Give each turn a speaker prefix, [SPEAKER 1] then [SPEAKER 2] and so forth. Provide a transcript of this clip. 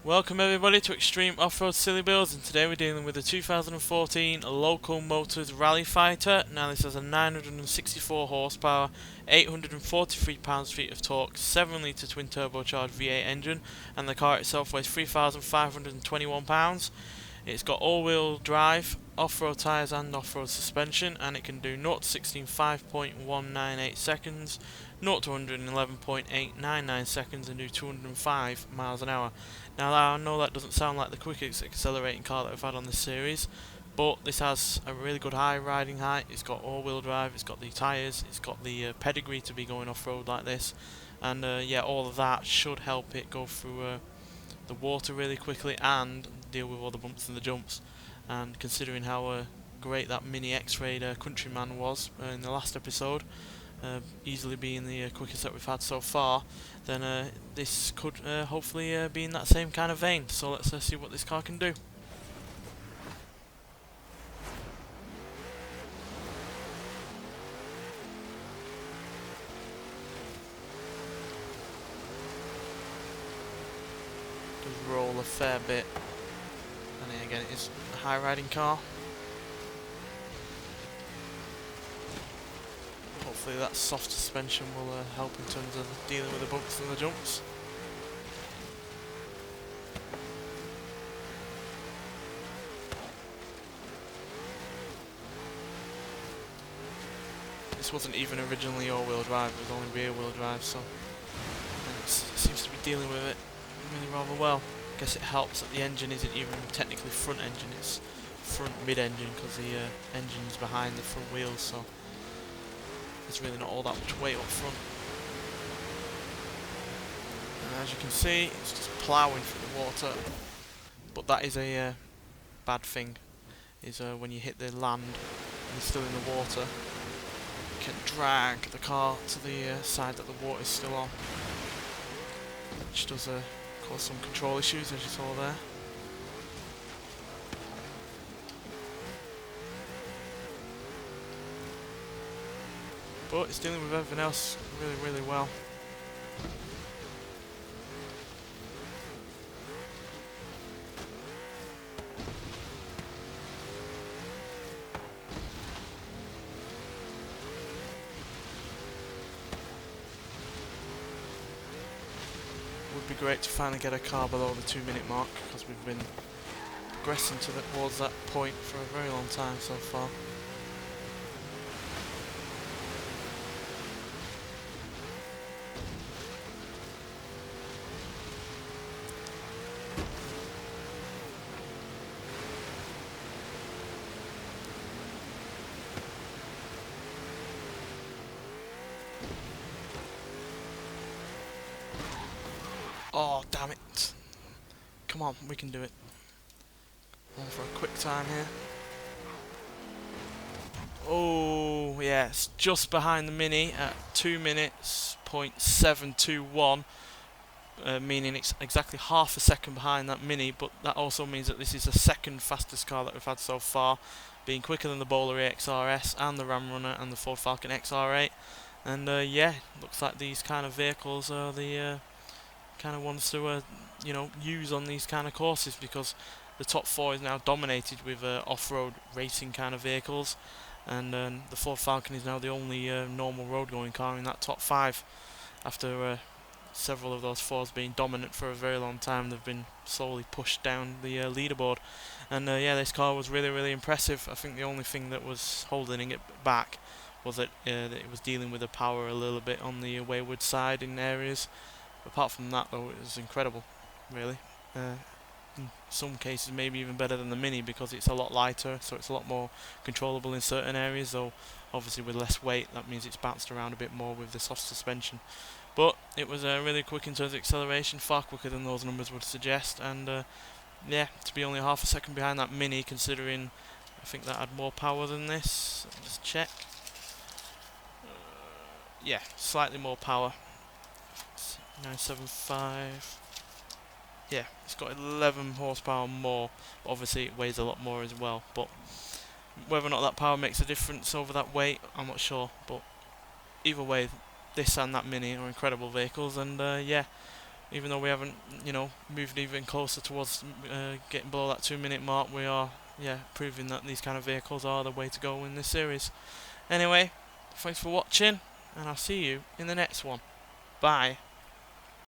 [SPEAKER 1] Welcome everybody to Extreme Off-Road Silly Builds, and today we're dealing with the 2014 Local Motors Rally Fighter. Now this has a 964 horsepower, 843 pounds-feet of torque, 7 litre twin turbocharged V8 engine, and the car itself weighs 3,521 pounds. It's got all-wheel drive, off-road tyres and off-road suspension, and it can do 0 to 16 5.198 seconds, 0 to 111.899 seconds, and do 205 miles an hour. Now I know that doesn't sound like the quickest accelerating car that we've had on this series, but this has a really good high riding height. It's got all-wheel drive, it's got the tyres, it's got the pedigree to be going off-road like this, and yeah, all of that should help it go through the water really quickly and deal with all the bumps and the jumps. And considering how great that mini X-Raid Countryman was in the last episode, easily being the quickest that we've had so far, then this could hopefully be in that same kind of vein. So let's see what this car can do. Does roll a fair bit, and then again it is a high riding car. Hopefully that soft suspension will help in terms of dealing with the bumps and the jumps. This wasn't even originally all-wheel drive, it was only rear-wheel drive, so it seems to be dealing with it really rather well. I guess it helps that the engine isn't even technically front engine, it's front mid-engine because the engine's behind the front wheels, so there's really not all that much weight up front. And as you can see, it's just ploughing through the water. But that is a bad thing, is when you hit the land and you're still in the water, you can drag the car to the side that the water is still on, which does cause some control issues, as you saw there. But it's dealing with everything else really well. Would be great to finally get a car below the 2-minute mark, because we've been progressing towards that point for a very long time so far. Oh, damn it. Come on, we can do it. Going for a quick time here. Oh, yeah, it's just behind the Mini at 2 minutes, .721, meaning it's exactly half a second behind that Mini, but that also means that this is the second fastest car that we've had so far, being quicker than the Bowler EXR S and the Ram Runner and the Ford Falcon XR8. And yeah, looks like these kind of vehicles are the kind of ones to use on these kind of courses, because the top 4 is now dominated with off-road racing kind of vehicles, and the Ford Falcon is now the only normal road going car in that top 5. After several of those Fords being dominant for a very long time, they've been slowly pushed down the leaderboard. And yeah, this car was really impressive. I think the only thing that was holding it back was that it was dealing with the power a little bit on the wayward side in areas. Apart from that, though, it was incredible, really. In some cases, maybe even better than the Mini, because it's a lot lighter, so it's a lot more controllable in certain areas, though obviously with less weight, that means it's bounced around a bit more with the soft suspension. But it was really quick in terms of acceleration, far quicker than those numbers would suggest, and yeah, to be only half a second behind that Mini, considering I think that had more power than this. Let me just check. Yeah, slightly more power. 975. Yeah, it's got 11 horsepower more, but obviously it weighs a lot more as well. But whether or not that power makes a difference over that weight, I'm not sure. But either way, this and that Mini are incredible vehicles, and yeah, Even though we haven't, you know, moved even closer towards getting below that 2-minute mark, we are, yeah, proving that these kind of vehicles are the way to go in this series. Anyway, thanks for watching, and I'll see you in the next one. Bye.